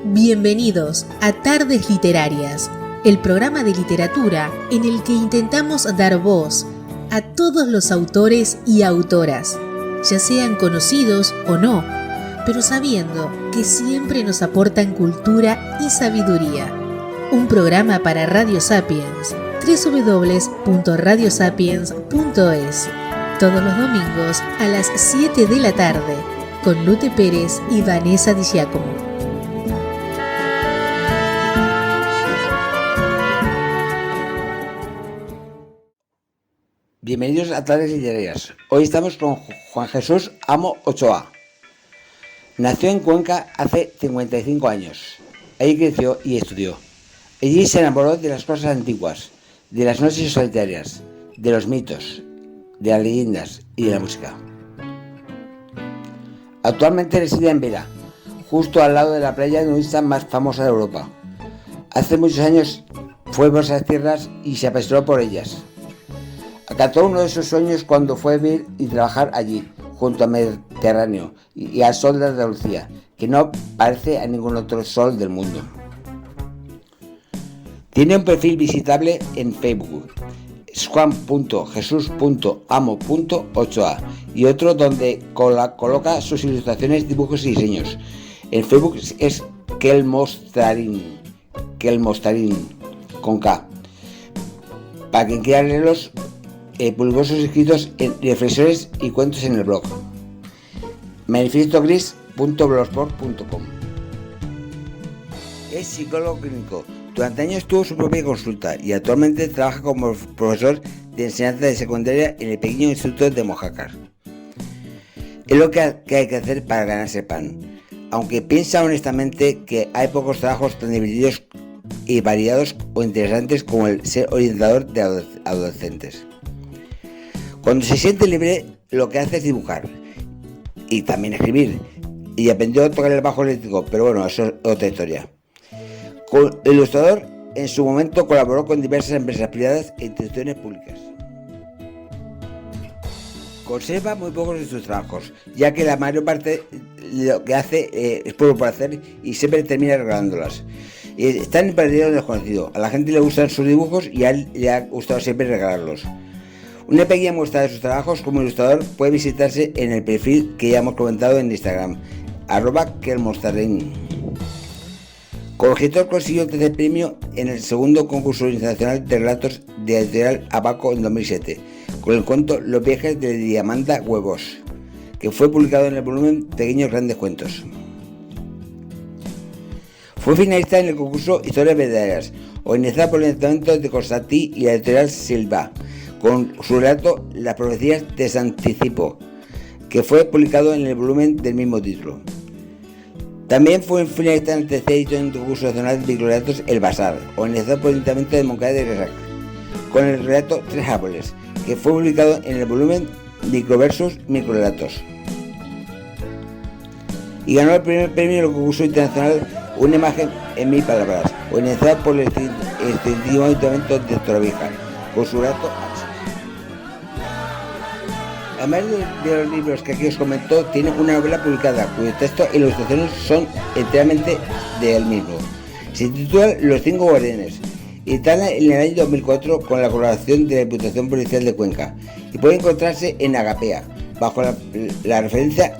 Bienvenidos a Tardes Literarias, el programa de literatura en el que intentamos dar voz a todos los autores y autoras, ya sean conocidos o no, pero sabiendo que siempre nos aportan cultura y sabiduría. Un programa para Radio Sapiens, www.radiosapiens.es, todos los domingos a las 7 de la tarde, con Lute Pérez y Vanessa Di Giacomo. Bienvenidos a Tardes Literarias. Hoy estamos con Juan Jesús Amo Ochoa. Nació en Cuenca hace 55 años. Allí creció y estudió. Allí se enamoró de las cosas antiguas, de las noches solitarias, de los mitos, de las leyendas y de la música. Actualmente reside en Vera, justo al lado de la playa nudista más famosa de Europa. Hace muchos años fue por esas tierras y se apasionó por ellas. Acató uno de sus sueños cuando fue a vivir y trabajar allí, junto al Mediterráneo y al sol de Andalucía, que no parece a ningún otro sol del mundo. Tiene un perfil visitable en Facebook, juan.jesus.amo.ochoa, y otro donde coloca sus ilustraciones, dibujos y diseños. En Facebook es Kelmostarin, con K. Para quien quiera leerlos, publicó sus escritos en reflexiones y cuentos en el blog manifiestogris.blogspot.com. Es psicólogo clínico. Durante años tuvo su propia consulta y actualmente trabaja como profesor de enseñanza de secundaria en el pequeño instituto de Mojácar. Es lo que hay que hacer para ganarse pan, aunque piensa honestamente que hay pocos trabajos tan divertidos y variados o interesantes como el ser orientador de adolescentes. Cuando se siente libre, lo que hace es dibujar y también escribir, y aprendió a tocar el bajo eléctrico, pero bueno, eso es otra historia. Como ilustrador, en su momento colaboró con diversas empresas privadas e instituciones públicas. Conserva muy pocos de sus trabajos, ya que la mayor parte de lo que hace es por hacer y siempre termina regalándolas. Están en paradero desconocido. A la gente le gustan sus dibujos y a él le ha gustado siempre regalarlos. Una pequeña muestra de sus trabajos como ilustrador puede visitarse en el perfil que ya hemos comentado en Instagram, @kelmostarin. Como escritor consiguió el tercer premio en el segundo concurso internacional de relatos de editorial Abaco en 2007, con el cuento Los viajes de Diamanda Huevos, que fue publicado en el volumen Pequeños Grandes Cuentos. Fue finalista en el concurso Historias Verdaderas, organizado por el Ayuntamiento de Constantí y la editorial Silva, con su relato Las profecías de Santicipo, que fue publicado en el volumen del mismo título. También fue finalista en el tercer edición del concurso nacional de microrelatos El Bazar, organizado por el Ayuntamiento de Moncada de Resac, con el relato Tres árboles, que fue publicado en el volumen Microversos Microrelatos. Y ganó el primer premio en el concurso internacional Una imagen en 1000 palabras, organizado por el extensivo Ayuntamiento de Torrevieja, con su relato Axis. Además de los libros que aquí os comentó, tiene una novela publicada cuyo texto e ilustraciones son enteramente de él mismo. Se titula Los cinco guardianes, editada en el año 2004 con la colaboración de la Diputación Provincial de Cuenca, y puede encontrarse en Agapea, bajo la referencia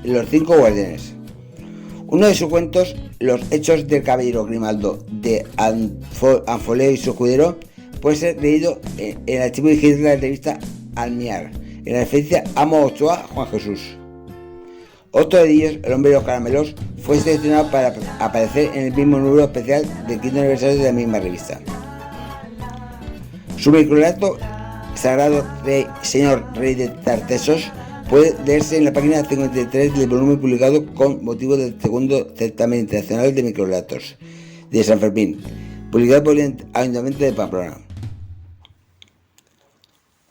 Los cinco guardianes. Uno de sus cuentos, Los hechos del caballero Grimaldo, de Anfoleo y su escudero, puede ser leído en el archivo digital de la revista Almiar, en la referencia Amo Ochoa Juan Jesús. Otro de ellos, El hombre de los caramelos, fue seleccionado para aparecer en el mismo número especial del quinto aniversario de la misma revista. Su microrelato Sagrado Señor Rey de Tartesos puede leerse en la página 53 del volumen publicado con motivo del segundo certamen internacional de microrelatos de San Fermín, publicado por el Ayuntamiento de Pamplona.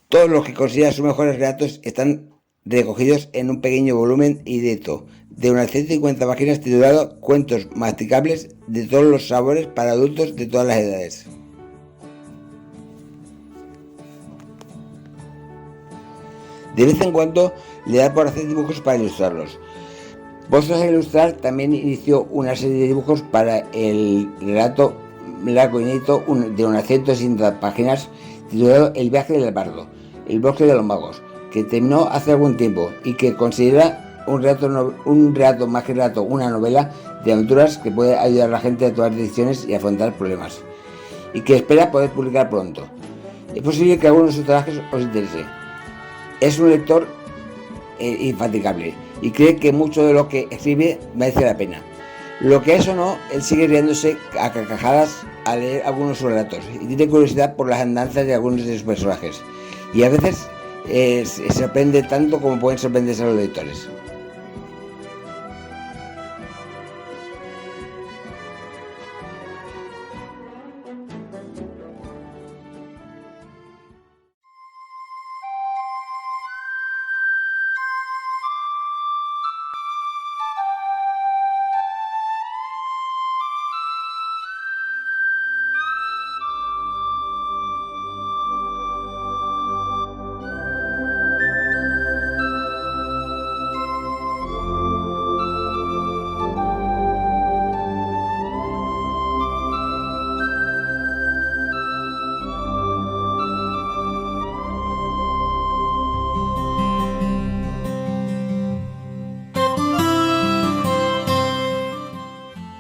Todos los que considera sus mejores relatos están recogidos en un pequeño volumen inédito de unas 150 páginas titulado Cuentos masticables de todos los sabores para adultos de todas las edades. De vez en cuando le da por hacer dibujos para ilustrarlos. Vosotros a Ilustrar también inició una serie de dibujos para el relato largo inédito de unas 160 páginas titulado El viaje del bardo, el bosque de los magos, que terminó hace algún tiempo y que considera un relato más que relato, una novela de aventuras que puede ayudar a la gente a tomar decisiones y afrontar problemas, y que espera poder publicar pronto. Es posible que algunos de sus trabajos os interese. Es un lector infatigable y cree que mucho de lo que escribe merece la pena. Lo que es o no, él sigue riéndose a carcajadas al leer algunos de sus relatos y tiene curiosidad por las andanzas de algunos de sus personajes. Y a veces se sorprende tanto como pueden sorprenderse a los lectores.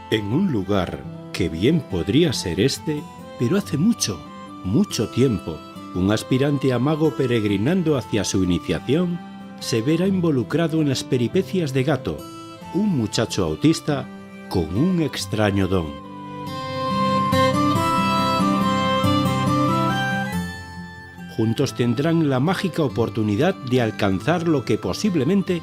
En un lugar que bien podría ser este, pero hace mucho, mucho tiempo, un aspirante a mago peregrinando hacia su iniciación se verá involucrado en las peripecias de Gato, un muchacho autista con un extraño don. Juntos tendrán la mágica oportunidad de alcanzar lo que posiblemente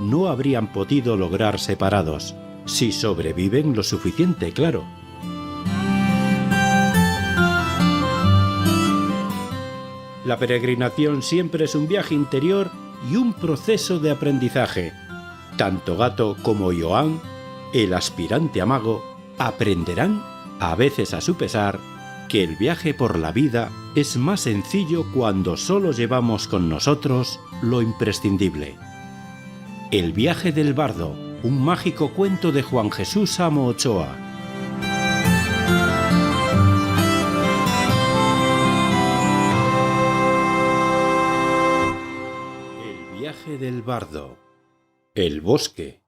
no habrían podido lograr separados. Si sobreviven lo suficiente, claro. La peregrinación siempre es un viaje interior y un proceso de aprendizaje. Tanto Gato como Joan, el aspirante a mago, aprenderán, a veces a su pesar, que el viaje por la vida es más sencillo cuando solo llevamos con nosotros lo imprescindible. El viaje del bardo, un mágico cuento de Juan Jesús Amo Ochoa. El viaje del bardo. El bosque.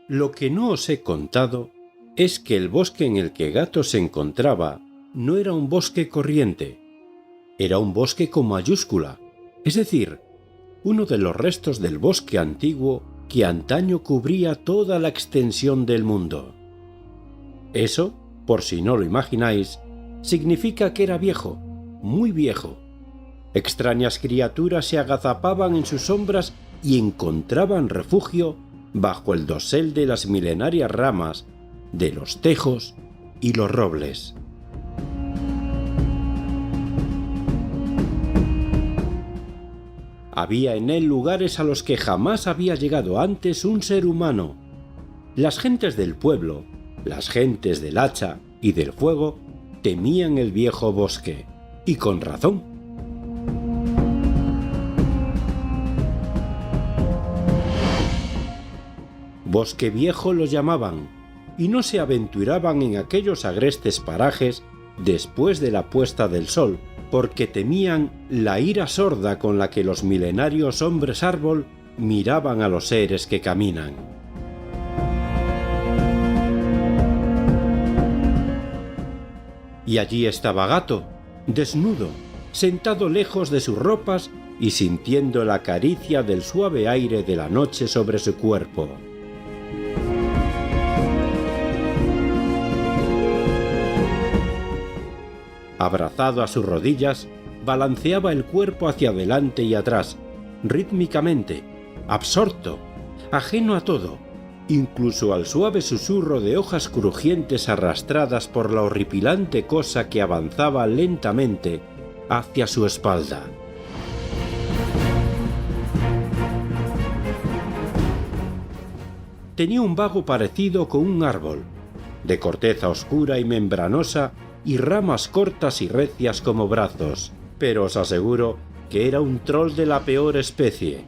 Lo que no os he contado es que el bosque en el que Gato se encontraba no era un bosque corriente. Era un bosque con mayúscula, es decir, uno de los restos del bosque antiguo que antaño cubría toda la extensión del mundo. Eso, por si no lo imagináis, significa que era viejo, muy viejo. Extrañas criaturas se agazapaban en sus sombras y encontraban refugio bajo el dosel de las milenarias ramas, de los tejos y los robles. Había en él lugares a los que jamás había llegado antes un ser humano. Las gentes del pueblo, las gentes del hacha y del fuego, temían el viejo bosque, y con razón. Bosque viejo lo llamaban, y no se aventuraban en aquellos agrestes parajes después de la puesta del sol, porque temían la ira sorda con la que los milenarios hombres árbol miraban a los seres que caminan. Y allí estaba Gato, desnudo, sentado lejos de sus ropas y sintiendo la caricia del suave aire de la noche sobre su cuerpo. Abrazado a sus rodillas, balanceaba el cuerpo hacia adelante y atrás, rítmicamente, absorto, ajeno a todo, incluso al suave susurro de hojas crujientes arrastradas por la horripilante cosa que avanzaba lentamente hacia su espalda. tenía un vago parecido con un árbol, de corteza oscura y membranosa y ramas cortas y recias como brazos, pero os aseguro que era un troll de la peor especie.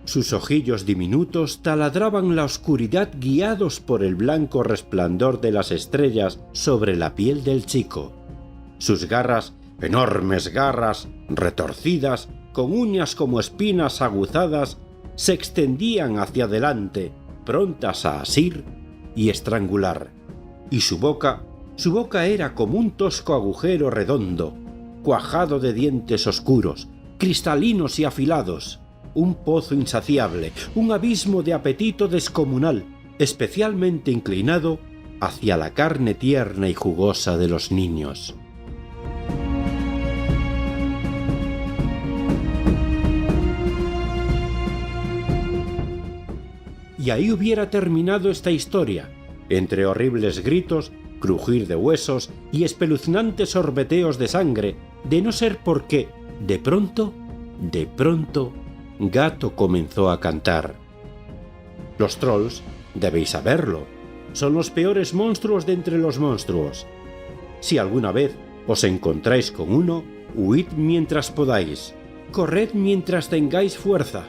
Sus ojillos diminutos taladraban la oscuridad guiados por el blanco resplandor de las estrellas sobre la piel del chico. Sus garras, enormes garras, retorcidas, con uñas como espinas aguzadas, se extendían hacia adelante, prontas a asir y estrangular. Y su boca era como un tosco agujero redondo, cuajado de dientes oscuros, cristalinos y afilados, un pozo insaciable, un abismo de apetito descomunal, especialmente inclinado hacia la carne tierna y jugosa de los niños. Y ahí hubiera terminado esta historia, entre horribles gritos, crujir de huesos y espeluznantes sorbeteos de sangre, de no ser porque, de pronto, Gato comenzó a cantar. Los trolls, debéis saberlo, son los peores monstruos de entre los monstruos. Si alguna vez os encontráis con uno, huid mientras podáis, corred mientras tengáis fuerza,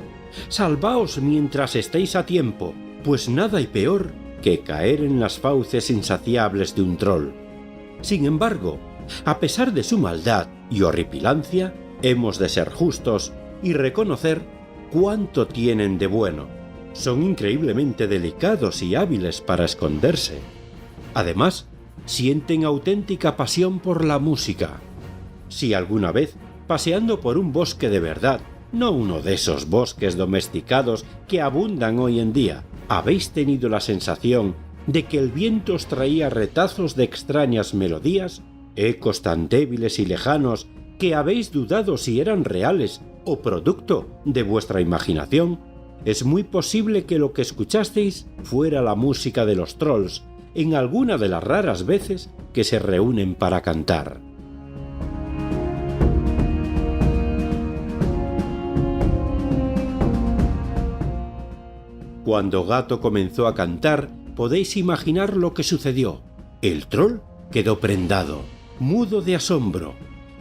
salvaos mientras estéis a tiempo, pues nada hay peor que caer en las fauces insaciables de un troll. Sin embargo, a pesar de su maldad y horripilancia, hemos de ser justos y reconocer cuánto tienen de bueno. Son increíblemente delicados y hábiles para esconderse. Además, sienten auténtica pasión por la música. Si alguna vez, paseando por un bosque de verdad, no uno de esos bosques domesticados que abundan hoy en día, habéis tenido la sensación de que el viento os traía retazos de extrañas melodías, ecos tan débiles y lejanos que habéis dudado si eran reales o producto de vuestra imaginación, es muy posible que lo que escuchasteis fuera la música de los trolls en alguna de las raras veces que se reúnen para cantar. Cuando Gato comenzó a cantar, podéis imaginar lo que sucedió. El troll quedó prendado, mudo de asombro.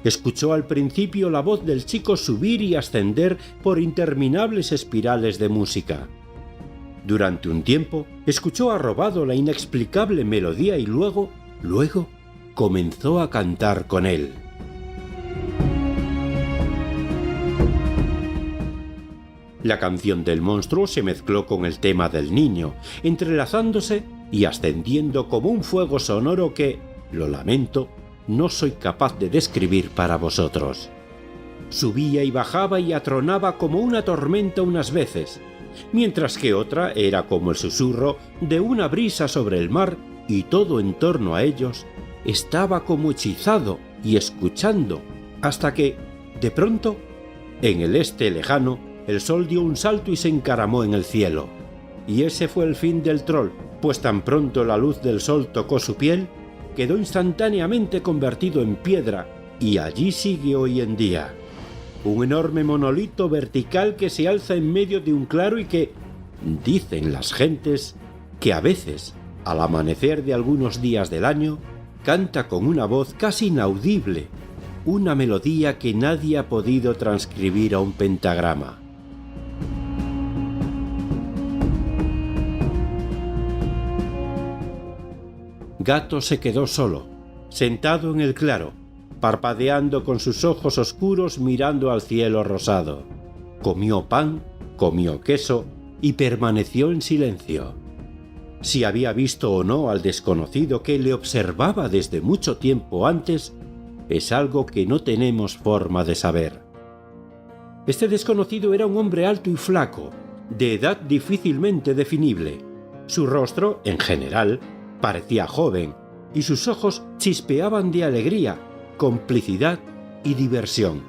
Escuchó al principio la voz del chico subir y ascender por interminables espirales de música. Durante un tiempo, escuchó arrobado la inexplicable melodía y luego comenzó a cantar con él. La canción del monstruo se mezcló con el tema del niño, entrelazándose y ascendiendo como un fuego sonoro que, lo lamento, no soy capaz de describir para vosotros. Subía y bajaba y atronaba como una tormenta unas veces, mientras que otra era como el susurro de una brisa sobre el mar y todo en torno a ellos estaba como hechizado y escuchando, hasta que, de pronto, en el este lejano, el sol dio un salto y se encaramó en el cielo. Y ese fue el fin del troll, pues tan pronto la luz del sol tocó su piel, quedó instantáneamente convertido en piedra, y allí sigue hoy en día. Un enorme monolito vertical que se alza en medio de un claro y que, dicen las gentes, que a veces, al amanecer de algunos días del año, canta con una voz casi inaudible, una melodía que nadie ha podido transcribir a un pentagrama. Gato se quedó solo, sentado en el claro, parpadeando con sus ojos oscuros mirando al cielo rosado. Comió pan, comió queso y permaneció en silencio. Si había visto o no al desconocido que le observaba desde mucho tiempo antes, es algo que no tenemos forma de saber. Este desconocido era un hombre alto y flaco, de edad difícilmente definible. Su rostro, en general, parecía joven, y sus ojos chispeaban de alegría, complicidad y diversión.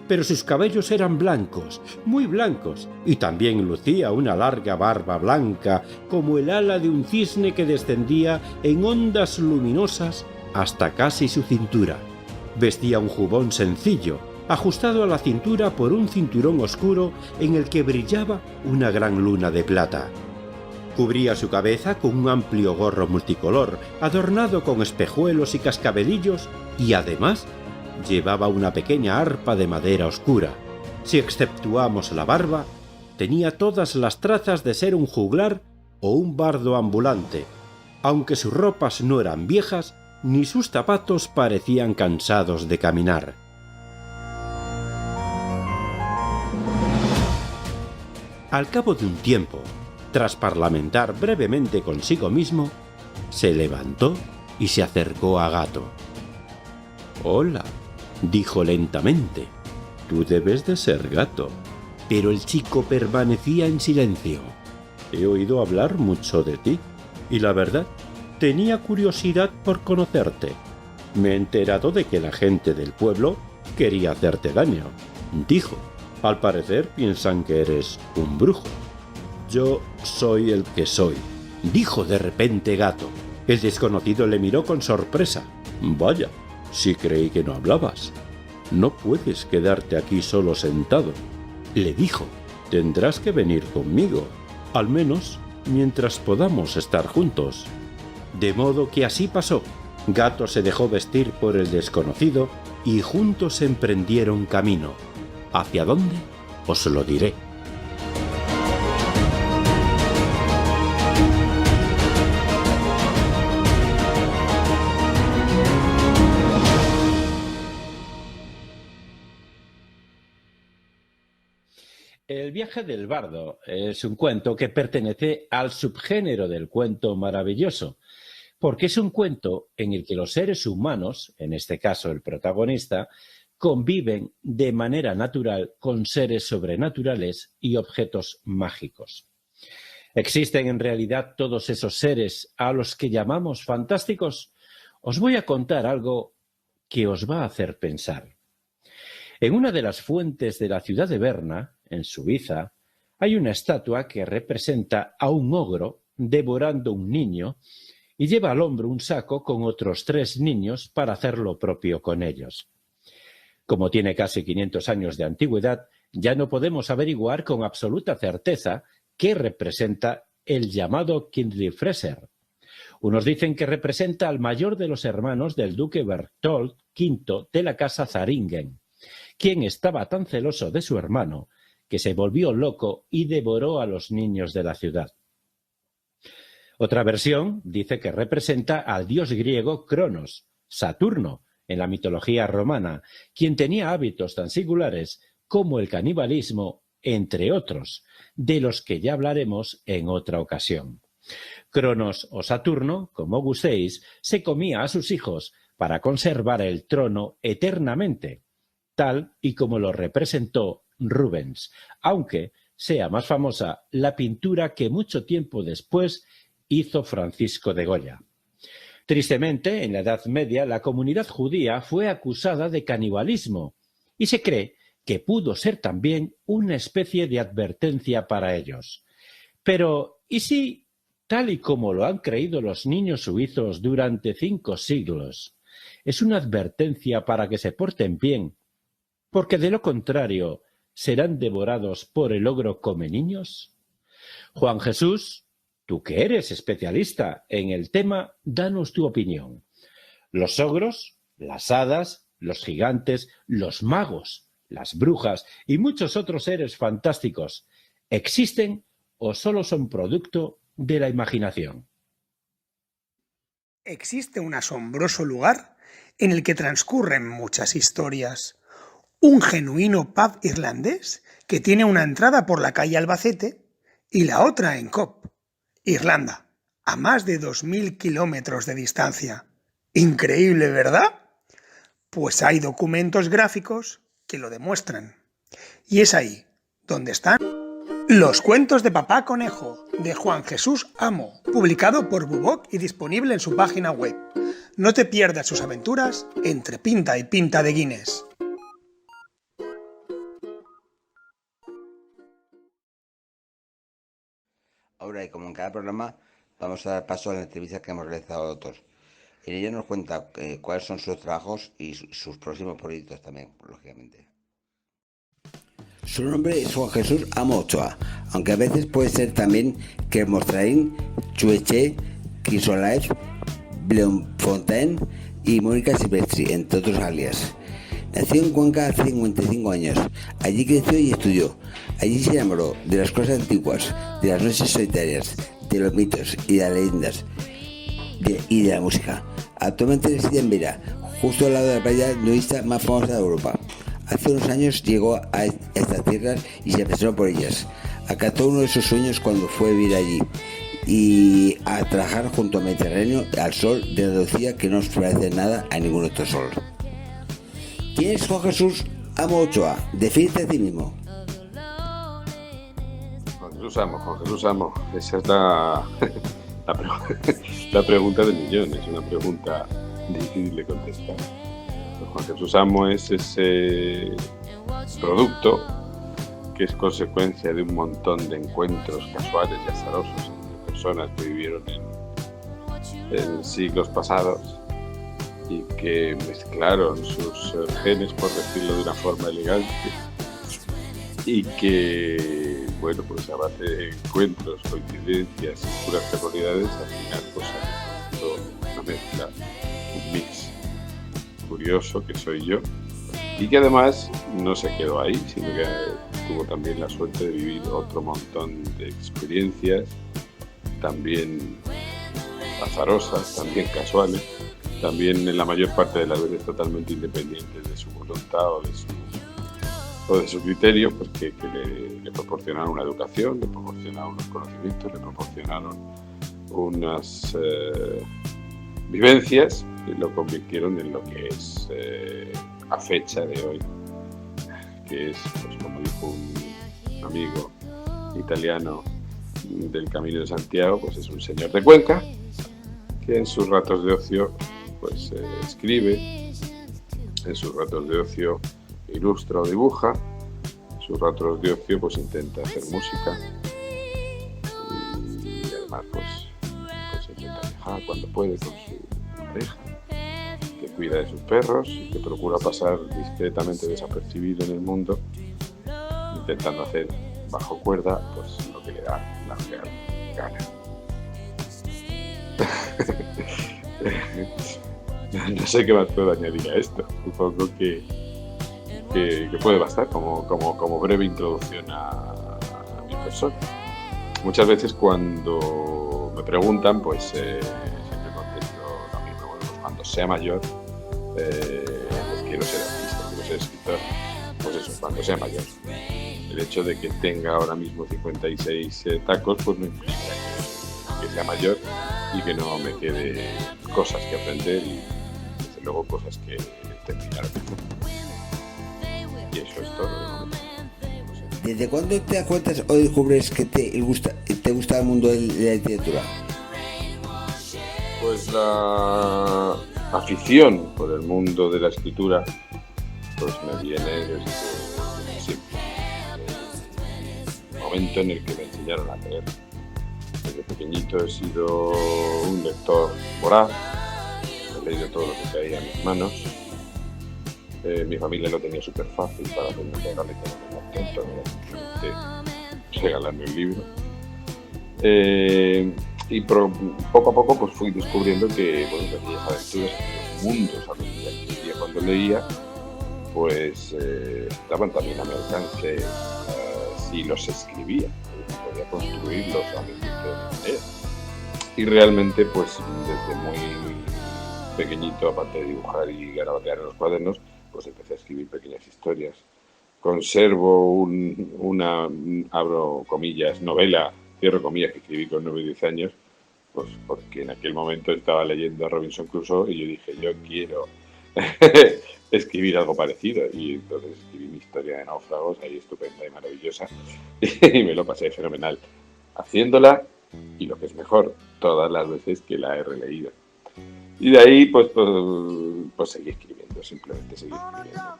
Pero sus cabellos eran blancos, muy blancos, y también lucía una larga barba blanca, como el ala de un cisne que descendía en ondas luminosas hasta casi su cintura. Vestía un jubón sencillo, ajustado a la cintura por un cinturón oscuro en el que brillaba una gran luna de plata. Cubría su cabeza con un amplio gorro multicolor, adornado con espejuelos y cascabelillos, y además llevaba una pequeña arpa de madera oscura. Si exceptuamos la barba, tenía todas las trazas de ser un juglar o un bardo ambulante, aunque sus ropas no eran viejas ni sus zapatos parecían cansados de caminar. Al cabo de un tiempo, tras parlamentar brevemente consigo mismo, se levantó y se acercó a Gato. «Hola», dijo lentamente, «tú debes de ser Gato». Pero el chico permanecía en silencio. «He oído hablar mucho de ti, y la verdad, tenía curiosidad por conocerte. Me he enterado de que la gente del pueblo quería hacerte daño», dijo. «Al parecer piensan que eres un brujo». «Yo soy el que soy», dijo de repente Gato. El desconocido le miró con sorpresa. «Vaya, sí creí que no hablabas. No puedes quedarte aquí solo sentado», le dijo. «Tendrás que venir conmigo, al menos mientras podamos estar juntos». De modo que así pasó. Gato se dejó vestir por el desconocido y juntos emprendieron camino. ¿Hacia dónde? Os lo diré. El viaje del bardo es un cuento que pertenece al subgénero del cuento maravilloso, porque es un cuento en el que los seres humanos, en este caso el protagonista, conviven de manera natural con seres sobrenaturales y objetos mágicos. ¿Existen en realidad todos esos seres a los que llamamos fantásticos? Os voy a contar algo que os va a hacer pensar. En una de las fuentes de la ciudad de Berna, en Suiza, hay una estatua que representa a un ogro devorando un niño y lleva al hombro un saco con otros 3 niños para hacer lo propio con ellos. Como tiene casi 500 años de antigüedad, ya no podemos averiguar con absoluta certeza qué representa el llamado Kindlifreser. Unos dicen que representa al mayor de los hermanos del duque Berthold V de la casa Zaringen, quien estaba tan celoso de su hermano que se volvió loco y devoró a los niños de la ciudad. Otra versión dice que representa al dios griego Cronos, Saturno, en la mitología romana, quien tenía hábitos tan singulares como el canibalismo, entre otros, de los que ya hablaremos en otra ocasión. Cronos o Saturno, como gustéis, se comía a sus hijos para conservar el trono eternamente, tal y como lo representó Rubens, aunque sea más famosa la pintura que mucho tiempo después hizo Francisco de Goya. Tristemente, en la Edad Media, la comunidad judía fue acusada de canibalismo y se cree que pudo ser también una especie de advertencia para ellos. Pero, ¿y si, tal y como lo han creído los niños suizos durante 5 siglos, es una advertencia para que se porten bien, porque de lo contrario serán devorados por el ogro come niños? Juan Jesús, tú que eres especialista en el tema, danos tu opinión. ¿Los ogros, las hadas, los gigantes, los magos, las brujas y muchos otros seres fantásticos existen o solo son producto de la imaginación? Existe un asombroso lugar en el que transcurren muchas historias. Un genuino pub irlandés que tiene una entrada por la calle Albacete y la otra en Cop, Irlanda, a más de 2000 kilómetros de distancia. Increíble, ¿verdad? Pues hay documentos gráficos que lo demuestran. Y es ahí donde están Los cuentos de Papá Conejo, de Juan Jesús Amo, publicado por Bubok y disponible en su página web. No te pierdas sus aventuras entre pinta y pinta de Guinness. Ahora, y como en cada programa, vamos a dar paso a la entrevista que hemos realizado a otros. En ella nos cuenta cuáles son sus trabajos y sus próximos proyectos también, lógicamente. Su nombre es Juan Jesús Amo Ochoa, aunque a veces puede ser también Kermostraín, Chueche, Crisolaev, Bleomfontein y Mónica Silvestri, entre otros alias. Nació en Cuenca hace 55 años. Allí creció y estudió. Allí se enamoró de las cosas antiguas, de las noches solitarias, de los mitos y de las leyendas y de la música. Actualmente reside en Vera, justo al lado de la playa nudista más famosa de Europa. Hace unos años llegó a estas tierras y se apasionó por ellas. Acató uno de sus sueños cuando fue a vivir allí y a trabajar junto al Mediterráneo, al sol de Andalucía, que no os parece nada a ningún otro sol. ¿Quién es Juan Jesús Amo Ochoa? Defínete a ti mismo. Juan Jesús Amo. Esa es la pregunta del millón. Es una pregunta difícil de contestar. Juan Jesús Amo es ese producto que es consecuencia de un montón de encuentros casuales y azarosos entre personas que vivieron en siglos pasados y que mezclaron sus genes, por decirlo de una forma elegante, y que, bueno, pues a base de encuentros, coincidencias y puras casualidades, al final pues han hecho una mezcla, un mix curioso que soy yo, y que además no se quedó ahí, sino que tuvo también la suerte de vivir otro montón de experiencias, también azarosas, también casuales, también en la mayor parte de las veces totalmente independientes de su voluntad o de su criterio, pues que le proporcionaron una educación, le proporcionaron unos conocimientos, le proporcionaron unas vivencias y lo convirtieron en lo que es a fecha de hoy, que es, pues como dijo un amigo italiano del Camino de Santiago, pues es un señor de Cuenca que en sus ratos de ocio pues escribe, en sus ratos de ocio ilustra o dibuja, en sus ratos de ocio pues intenta hacer música y además pues intenta viajar cuando puede con su pareja, que cuida de sus perros y que procura pasar discretamente desapercibido en el mundo, intentando hacer bajo cuerda pues lo que le da la real gana. No sé qué más puedo añadir a esto. Supongo que puede bastar como breve introducción a mi persona. Muchas veces cuando me preguntan, pues siempre contesto lo mismo. Bueno, pues cuando sea mayor, pues quiero ser artista, quiero ser escritor. Pues eso, cuando sea mayor. El hecho de que tenga ahora mismo 56 tacos, pues no implica que sea mayor y que no me quede cosas que aprender y desde luego cosas que terminar. Y eso es todo de momento. No sé. ¿Desde cuándo te das cuenta o descubres que te gusta el mundo de la literatura? Pues la afición por el mundo de la escritura pues me viene desde siempre. El momento en el que me enseñaron a leer. Desde pequeñito he sido un lector voraz, he leído todo lo que caía en mis manos. Mi familia lo tenía súper fácil para tener regalos y tenerme contento, era simplemente regalarme un libro. Y poco a poco pues fui descubriendo que aquellas aventuras, aquellos mundos a los que accedía cuando leía, pues estaban también a mi alcance si los escribía. Podía construirlos a mi manera. Y realmente, pues desde muy pequeñito, aparte de dibujar y garabatear en los cuadernos, pues empecé a escribir pequeñas historias. Conservo una, abro comillas, novela, cierro comillas, que escribí con 9 y 10 años, pues porque en aquel momento estaba leyendo a Robinson Crusoe y yo dije, yo quiero escribir algo parecido, y entonces escribí mi historia de náufragos, ahí estupenda y maravillosa, y me lo pasé fenomenal haciéndola, y lo que es mejor, todas las veces que la he releído. Y de ahí pues seguí escribiendo, simplemente seguí escribiendo.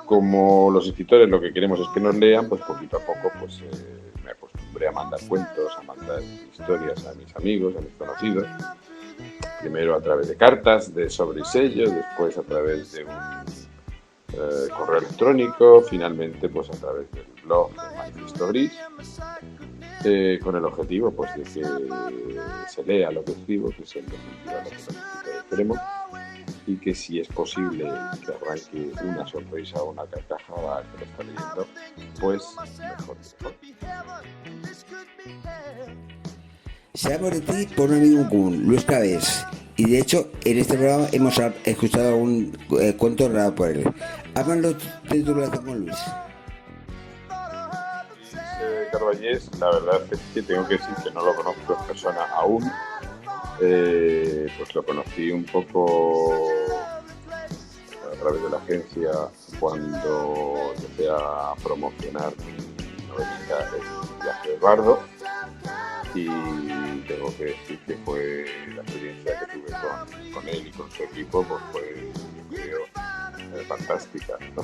Como los escritores lo que queremos es que nos lean, pues poquito a poco pues me acostumbré a mandar cuentos, a mandar historias a mis amigos, a mis conocidos. Primero a través de cartas, de sobre y sellos, después a través de correo electrónico, finalmente pues a través del blog de Manifiesto Gris, con el objetivo pues de que se lea lo que escribo, que es en definitiva lo que los escritores queremos, y que si es posible que arranque una sonrisa o una carcajada que lo está leyendo, pues mejor. Sabemos de ti por un amigo común, Luis Cavés, y de hecho en este programa hemos escuchado algún cuento narrado por él. Háblanos de tu relación con Luis. Carballés, la verdad es que tengo que decir que no lo conozco en persona aún. Pues lo conocí un poco a través de la agencia cuando empecé a promocionar mi novelita El viaje del bardo, y tengo que decir que fue la experiencia que tuve con él y con su equipo, pues fue, creo, fantástica, ¿no?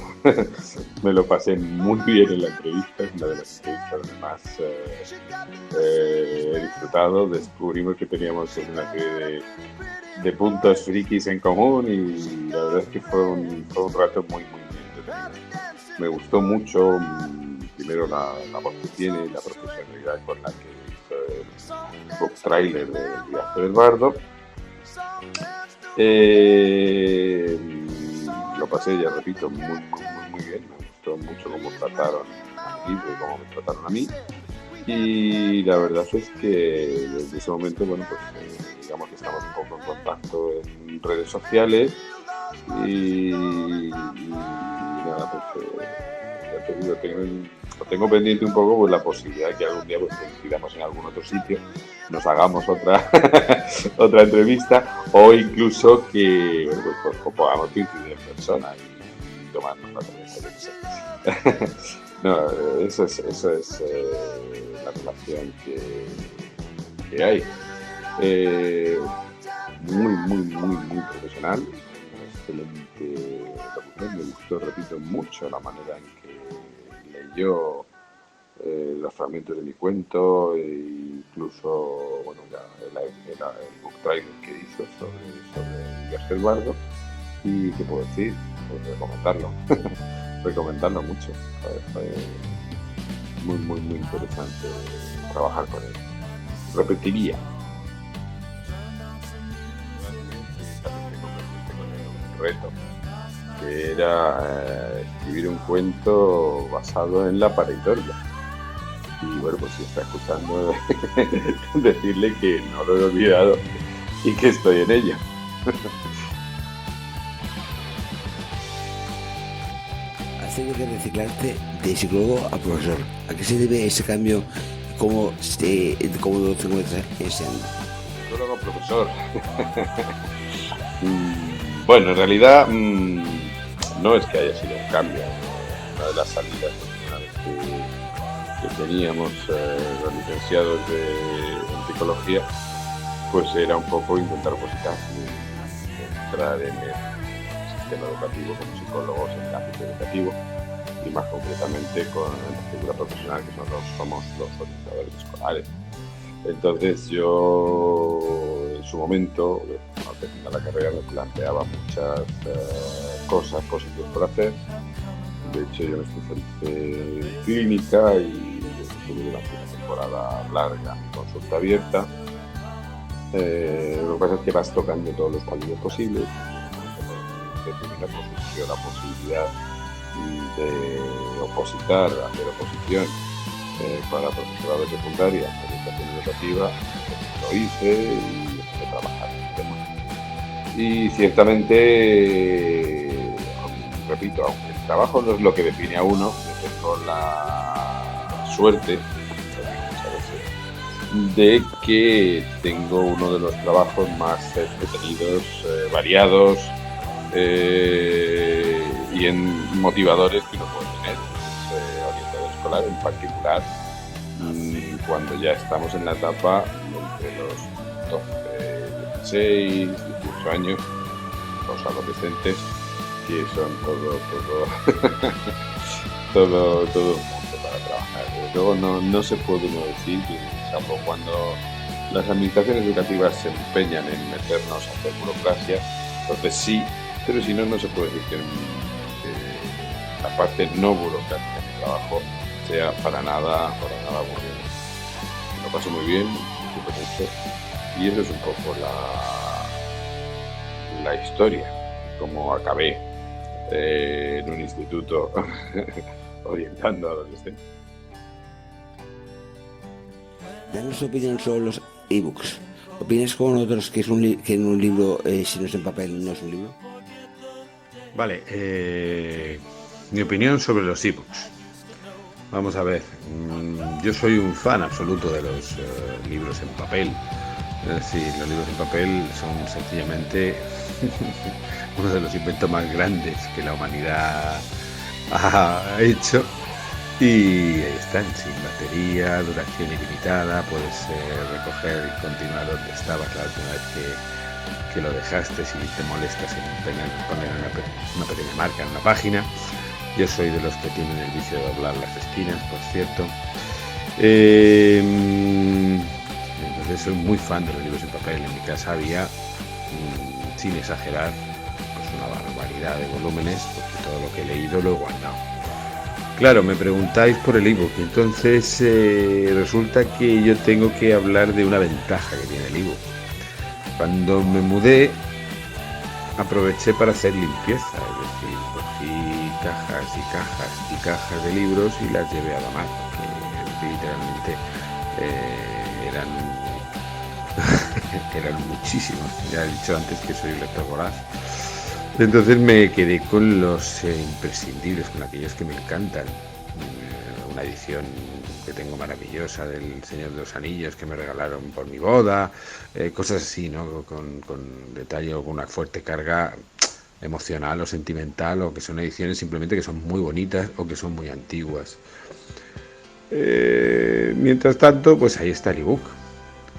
Me lo pasé muy bien en la entrevista, es una de las entrevistas más he disfrutado. Descubrimos que teníamos una serie de puntos frikis en común, y la verdad es que fue un rato muy entretenido. Me gustó mucho, primero la voz que tiene y la profesionalidad con la que hizo el book trailer del viaje del bardo. Lo pasé, ya repito, muy bien. Me gustó mucho cómo trataron al libro y cómo me trataron a mí. Y la verdad es que desde ese momento, bueno, pues digamos que estamos un poco en contacto en redes sociales y nada, pues ya te digo, tengo pendiente un poco pues la posibilidad de que algún día pues coincidamos en algún otro sitio, nos hagamos otra otra entrevista, o incluso que pues podamos coincidir en persona y tomarnos la cerveza. No, eso es la relación que hay. Muy profesional, excelente locutor. Me gustó, repito, mucho la manera en que leyó los fragmentos de mi cuento, e incluso bueno, el book trailer que hizo sobre el viaje del bardo. Y qué puedo decir, pues recomendarlo mucho. Fue muy interesante trabajar con él. Repetiría. Un reto que era escribir un cuento basado en la pareidolia. Y bueno, pues si está escuchando, decirle que no lo he olvidado y que estoy en ello. Has tenido que reciclarte de psicólogo a profesor. ¿A qué se debe ese cambio? ¿Cómo lo encuentras enseñando? Psicólogo, profesor. Bueno, en realidad no es que haya sido un cambio. Una de las salidas que teníamos los licenciados en psicología, pues era un poco intentar opositar, entrar en el sistema educativo como psicólogos en el ámbito educativo, y más concretamente con la figura profesional que somos los orientadores escolares. Entonces yo en su momento, al terminar la carrera, me planteaba muchas cosas posibles por hacer. De hecho yo me especialicé en clínica y tuve durante una temporada larga mi consulta abierta. Lo que pasa es que vas tocando todos los palitos posibles. Surgió la posibilidad de hacer oposición para profesorado de secundaria en educación educativa. Lo hice y empecé a trabajar en el tema. Y ciertamente, repito, aunque el trabajo no es lo que define a uno, yo tengo la suerte, muchas veces, de que tengo uno de los trabajos más entretenidos, variados, y en motivadores que uno puede tener. Orientador escolar en particular, cuando ya estamos en la etapa entre los 16, 18 años, los adolescentes, que son todo un mundo para trabajar. Luego no se puede uno decir que, salvo cuando las administraciones educativas se empeñan en meternos a hacer burocracia, entonces sí, pero si no se puede decir la parte no burocrática de mi trabajo sea para nada aburrido. Lo paso muy bien, disfruto mucho, y eso es un poco la historia, cómo acabé en un instituto orientando a adolescentes. Danos tu opinión sobre los ebooks. ¿Opinas con otros que en un libro, si no es en papel, no es un libro? Vale, mi opinión sobre los ebooks. Vamos a ver, yo soy un fan absoluto de los libros en papel. Es decir, los libros en papel son sencillamente uno de los inventos más grandes que la humanidad ha hecho. Y ahí están, sin batería, duración ilimitada, puedes recoger y continuar donde estabas la última vez que lo dejaste, si te molestas en poner una pequeña marca en una página. Yo soy de los que tienen el vicio de doblar las esquinas, por cierto. Entonces soy muy fan de los libros en papel. En mi casa había, sin exagerar, pues una barbaridad de volúmenes, porque todo lo que he leído lo he guardado. Claro, me preguntáis por el ebook, entonces resulta que yo tengo que hablar de una ventaja que tiene el ebook. Cuando me mudé, aproveché para hacer limpieza, es decir, cogí cajas y cajas y cajas de libros y las llevé a la mar, que literalmente eran muchísimos. Ya he dicho antes que soy un lector voraz. Entonces me quedé con los imprescindibles, con aquellos que me encantan. Una edición que tengo maravillosa del Señor de los Anillos que me regalaron por mi boda, cosas así, ¿no? Con detalle o con una fuerte carga emocional o sentimental, o que son ediciones simplemente que son muy bonitas o que son muy antiguas. Mientras tanto, pues ahí está el ebook,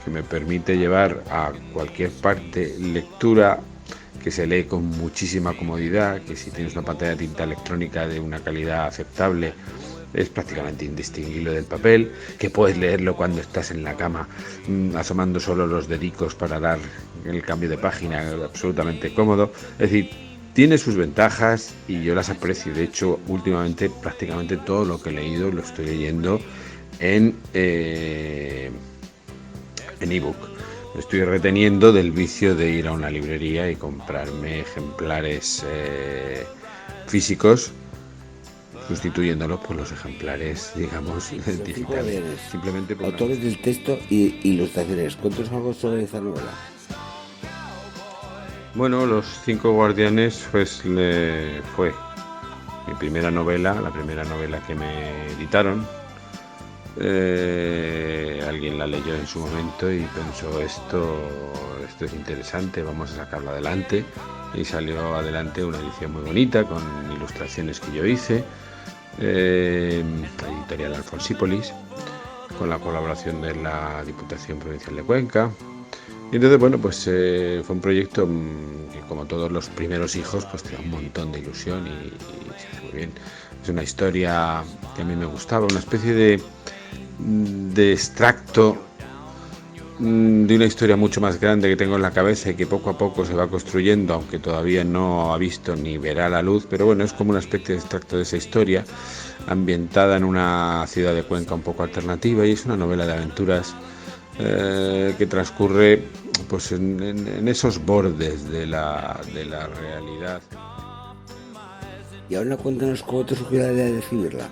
que me permite llevar a cualquier parte lectura que se lee con muchísima comodidad, que si tienes una pantalla de tinta electrónica de una calidad aceptable es prácticamente indistinguible del papel, que puedes leerlo cuando estás en la cama asomando solo los dedicos para dar el cambio de página, absolutamente cómodo. Es decir, tiene sus ventajas y yo las aprecio. De hecho, últimamente prácticamente todo lo que he leído lo estoy leyendo en ebook. Me estoy reteniendo del vicio de ir a una librería y comprarme ejemplares físicos, sustituyéndolos por los ejemplares, digamos, digitales. Simplemente por autores del texto y ilustraciones. Cuéntanos algo sobre esta novela. Bueno, Los Cinco Guardianes pues fue mi primera novela, la primera novela que me editaron. Alguien la leyó en su momento y pensó esto es interesante, vamos a sacarlo adelante, y salió adelante una edición muy bonita con ilustraciones que yo hice, la editorial Alfonsípolis, con la colaboración de la Diputación Provincial de Cuenca. Y entonces, bueno, pues fue un proyecto que, como todos los primeros hijos, pues te da un montón de ilusión y se hace muy bien. Es una historia que a mí me gustaba, una especie de extracto de una historia mucho más grande que tengo en la cabeza y que poco a poco se va construyendo, aunque todavía no ha visto ni verá la luz, pero bueno, es como una especie de extracto de esa historia, ambientada en una ciudad de Cuenca un poco alternativa, y es una novela de aventuras que transcurre pues en esos bordes de la realidad. Y ahora cuéntanos cómo te surgió la idea de escribirla.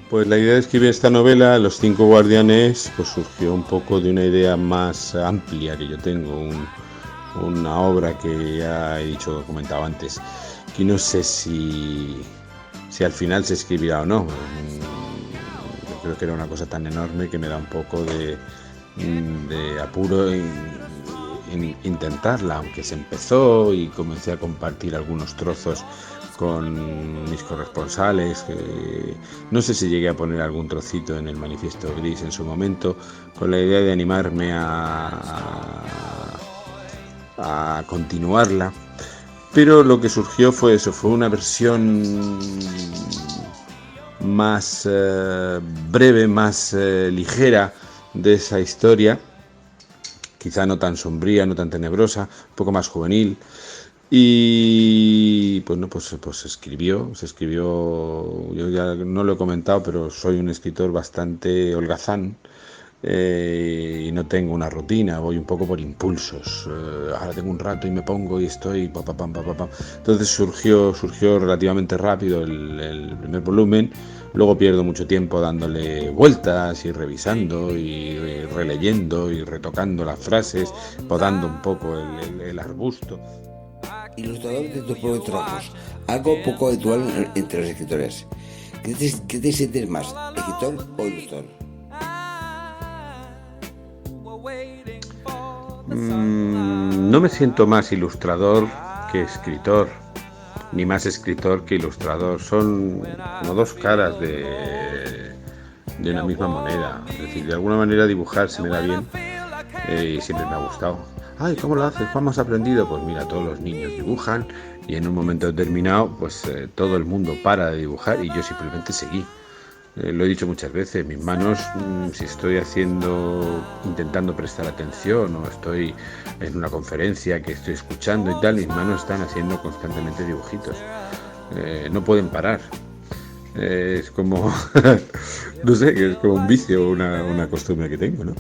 Pues la idea de escribir esta novela, Los Cinco Guardianes, pues surgió un poco de una idea más amplia que yo tengo, una obra que ya he comentado antes, que no sé si al final se escribirá o no. Yo creo que era una cosa tan enorme que me da un poco de apuro en intentarla, aunque se empezó y comencé a compartir algunos trozos con mis corresponsales. No sé si llegué a poner algún trocito en el Manifiesto Gris en su momento, con la idea de animarme a continuarla, pero lo que surgió fue eso, fue una versión más breve, más ligera de esa historia, quizá no tan sombría, no tan tenebrosa, un poco más juvenil. Y bueno, pues se escribió, yo ya no lo he comentado, pero soy un escritor bastante holgazán. Y no tengo una rutina, voy un poco por impulsos. Ahora tengo un rato y me pongo y estoy pa, pa, pam, pa, pa, pam. Entonces surgió relativamente rápido el primer volumen. Luego pierdo mucho tiempo dándole vueltas y revisando y releyendo y retocando las frases, podando un poco el arbusto. Ilustrador de tus propios trabajos, algo poco habitual entre los escritores. ¿Qué te sientes más, escritor o ilustrador? No me siento más ilustrador que escritor, ni más escritor que ilustrador. Son como dos caras de una misma moneda. Es decir, de alguna manera dibujar se me da bien y siempre me ha gustado. Ay, ¿cómo lo haces? ¿Cómo has aprendido? Pues mira, todos los niños dibujan y en un momento determinado pues todo el mundo para de dibujar y yo simplemente seguí. Lo he dicho muchas veces, mis manos, si estoy intentando prestar atención o estoy en una conferencia que estoy escuchando y tal, mis manos están haciendo constantemente dibujitos. No pueden parar. Es como, no sé, es como un vicio, una costumbre que tengo, ¿no?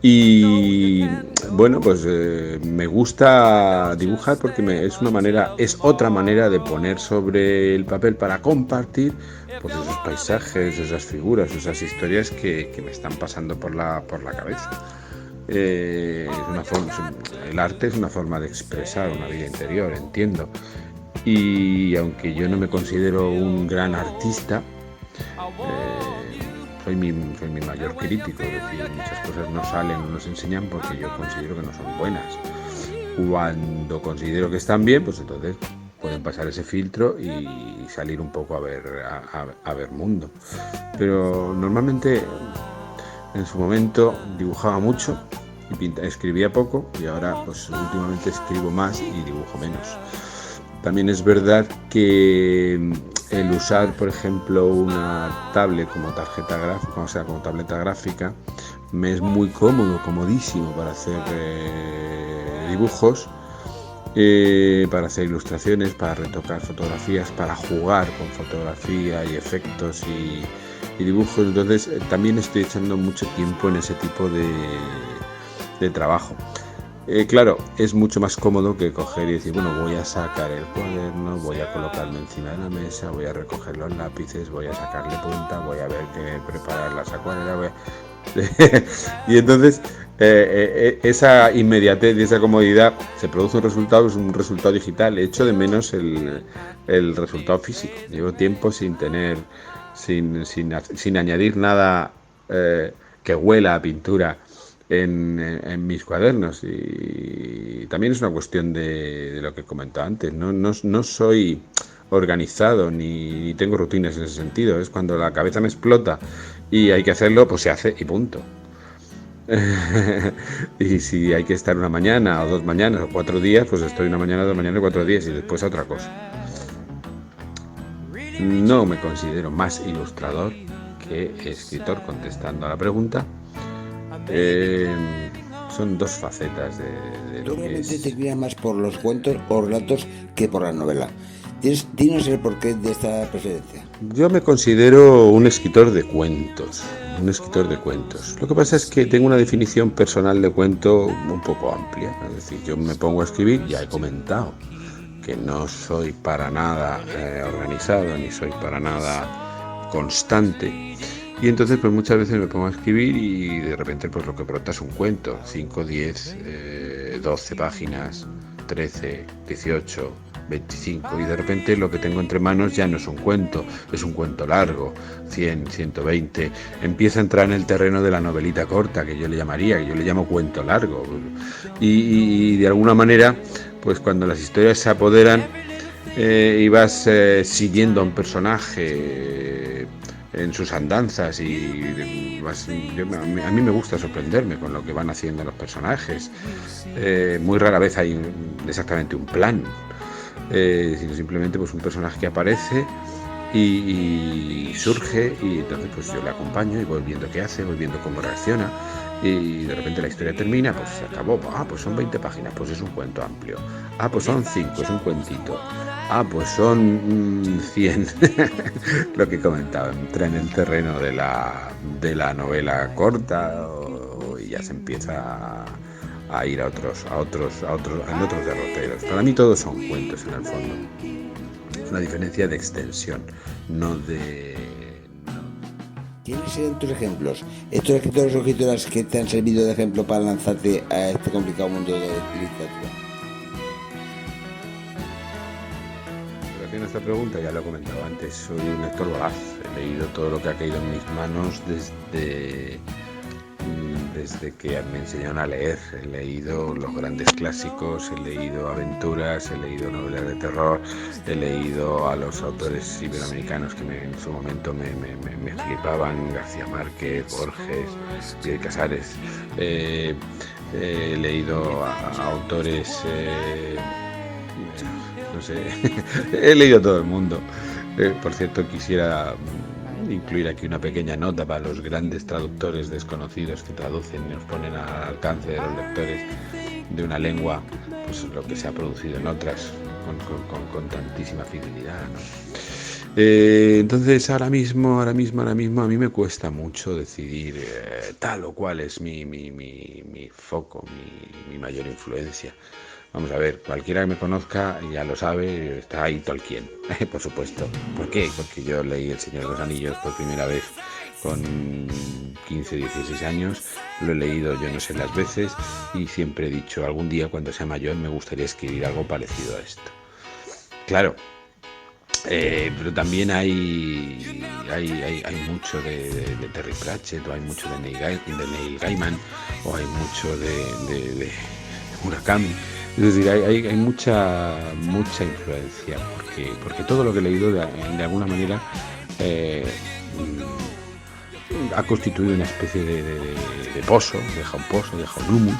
Y bueno, pues me gusta dibujar porque es otra manera de poner sobre el papel para compartir pues esos paisajes, esas figuras, esas historias que me están pasando por la cabeza. Es una forma, el arte es una forma de expresar una vida interior, entiendo. Y aunque yo no me considero un gran artista, soy mi mayor crítico, es decir, muchas cosas no salen, no nos enseñan porque yo considero que no son buenas. Cuando considero que están bien, pues entonces pueden pasar ese filtro y salir un poco a ver mundo. Pero normalmente en su momento dibujaba mucho y escribía poco y ahora pues últimamente escribo más y dibujo menos. También es verdad que el usar, por ejemplo, una tablet como tarjeta gráfica, o sea, como tableta gráfica, me es muy cómodo, comodísimo para hacer dibujos, para hacer ilustraciones, para retocar fotografías, para jugar con fotografía y efectos y dibujos. Entonces también estoy echando mucho tiempo en ese tipo de trabajo. Claro, es mucho más cómodo que coger y decir, bueno, voy a sacar el cuaderno, voy a colocarlo encima de la mesa, voy a recoger los lápices, voy a sacarle punta, voy a ver que preparar las acuarelas, y entonces esa inmediatez y esa comodidad se produce un resultado, es un resultado digital. Echo de menos el resultado físico. Llevo tiempo sin añadir nada que huela a pintura en mis cuadernos, y también es una cuestión de lo que he comentado antes. No soy organizado ni tengo rutinas en ese sentido. Es cuando la cabeza me explota y hay que hacerlo, pues se hace y punto. Y si hay que estar una mañana o 2 mañanas o 4 días, pues estoy una mañana, 2 mañanas y 4 días y después a otra cosa. No me considero más ilustrador que escritor, contestando a la pregunta. Son dos facetas de lo que es. Te inclinas más por los cuentos o relatos que por la novela. Dinos el porqué de esta preferencia. Yo me considero un escritor de cuentos. Lo que pasa es que tengo una definición personal de cuento un poco amplia. Es decir, yo me pongo a escribir, ya he comentado que no soy para nada organizado, ni soy para nada constante. Y entonces pues muchas veces me pongo a escribir y de repente pues lo que brota es un cuento, 5, 10, 12 páginas, 13, 18, 25, y de repente lo que tengo entre manos ya no es un cuento, es un cuento largo, 100, 120, empieza a entrar en el terreno de la novelita corta, que yo le llamo cuento largo, y de alguna manera pues cuando las historias se apoderan y vas siguiendo a un personaje en sus andanzas y a mí me gusta sorprenderme con lo que van haciendo los personajes. Muy rara vez hay exactamente un plan, sino simplemente pues un personaje que aparece y surge, y entonces pues yo le acompaño y voy viendo qué hace, voy viendo cómo reacciona, y de repente la historia termina, pues se acabó. Pues son 20 páginas, pues es un cuento amplio. Pues son 5, es un cuentito. Pues son 100. Lo que comentaba, entra en el terreno de la novela corta y ya se empieza a ir a otros derroteros. Para mí todos son cuentos en el fondo. Es una diferencia de extensión, no de... ¿Quiénes serían tus ejemplos? Estos escritores o escritoras que te han servido de ejemplo para lanzarte a este complicado mundo de literatura. En relación a esta pregunta, ya lo he comentado antes, soy un lector voraz. He leído todo lo que ha caído en mis manos desde que me enseñaron a leer. He leído los grandes clásicos, he leído aventuras, he leído novelas de terror, he leído a los autores iberoamericanos que en su momento me flipaban: García Márquez, Borges, Bioy Casares. He leído a autores, no sé, he leído a todo el mundo. Por cierto, quisiera incluir aquí una pequeña nota para los grandes traductores desconocidos que traducen y nos ponen al alcance de los lectores de una lengua, pues lo que se ha producido en otras con tantísima fidelidad, ¿no? Entonces ahora mismo a mí me cuesta mucho decidir tal o cual es mi foco, mi mayor influencia. Vamos a ver, cualquiera que me conozca ya lo sabe, está ahí Tolkien, por supuesto. ¿Por qué? Porque yo leí El Señor de los Anillos por primera vez con 15, 16 años, lo he leído yo no sé las veces y siempre he dicho, algún día cuando sea mayor me gustaría escribir algo parecido a esto. Claro, pero también hay mucho de Terry Pratchett, o hay mucho de Neil Gaiman, o hay mucho de Murakami. Es decir, hay mucha influencia, porque todo lo que he leído de alguna manera ha constituido una especie de pozo, deja un humus,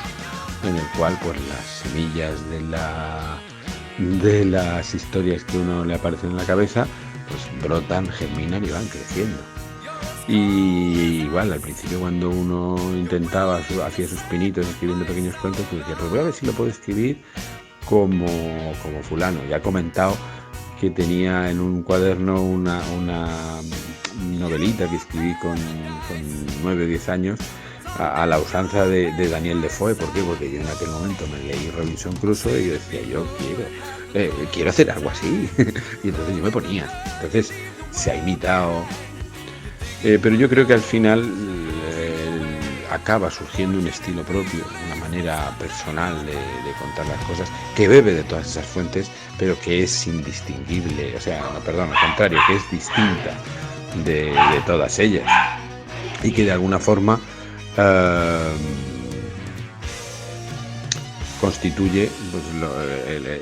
en el cual pues las semillas de las historias que uno le aparecen en la cabeza pues brotan, germinan y van creciendo. Y igual al principio, cuando uno hacía sus pinitos escribiendo pequeños cuentos, pues decía, pues voy a ver si lo puedo escribir como fulano. Ya he comentado que tenía en un cuaderno una novelita que escribí con 9 o 10 años a la usanza de Daniel Defoe. ¿Por qué? Porque yo en aquel momento me leí Robinson Crusoe y yo decía, yo quiero hacer algo así. Y entonces yo me ponía. Entonces se ha imitado. Pero yo creo que al final acaba surgiendo un estilo propio, una manera personal de contar las cosas, que bebe de todas esas fuentes, pero que es indistinguible, al contrario, que es distinta de todas ellas, y que de alguna forma constituye pues,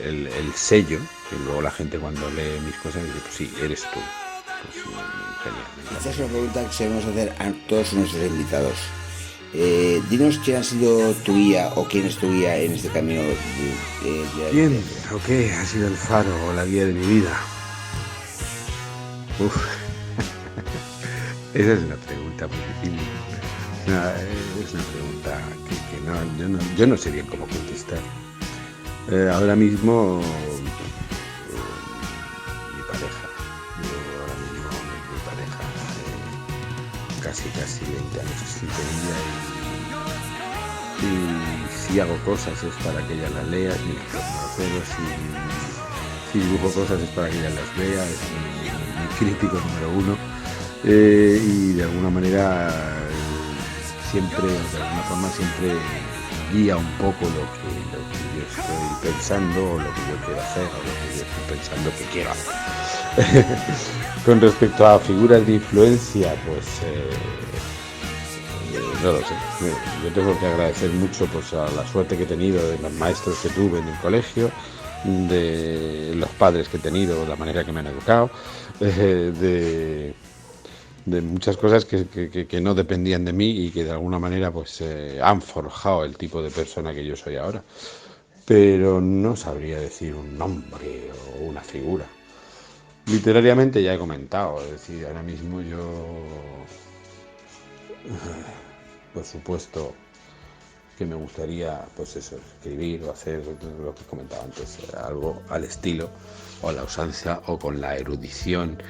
el sello, que luego la gente cuando lee mis cosas dice, pues sí, eres tú. Pues, genial. Esta es una pregunta que solemos hacer a todos nuestros invitados. Dinos quién ha sido tu guía o quién es tu guía en este camino. ¿Quién o qué ha sido el faro o la guía de mi vida? Esa es una pregunta muy difícil. Es una pregunta que yo no sé bien cómo contestar. Ahora mismo mi pareja. Casi 20 años sin ella, y si hago cosas es para que ella las lea, pero si dibujo cosas es para que ella las vea, es mi crítico número uno, y de alguna manera siempre guía un poco lo que yo estoy pensando, o lo que yo quiero hacer, o lo que yo estoy pensando que quiero hacer. Con respecto a figuras de influencia, pues no lo sé. Yo tengo que agradecer mucho pues a la suerte que he tenido de los maestros que tuve en el colegio, de los padres que he tenido, la manera que me han educado, de muchas cosas que no dependían de mí y que de alguna manera pues han forjado el tipo de persona que yo soy ahora. Pero no sabría decir un nombre o una figura. Literariamente ya he comentado, es decir, ahora mismo yo, por supuesto, que me gustaría, pues eso, escribir o hacer lo que comentaba antes, algo al estilo o a la usanza o con la erudición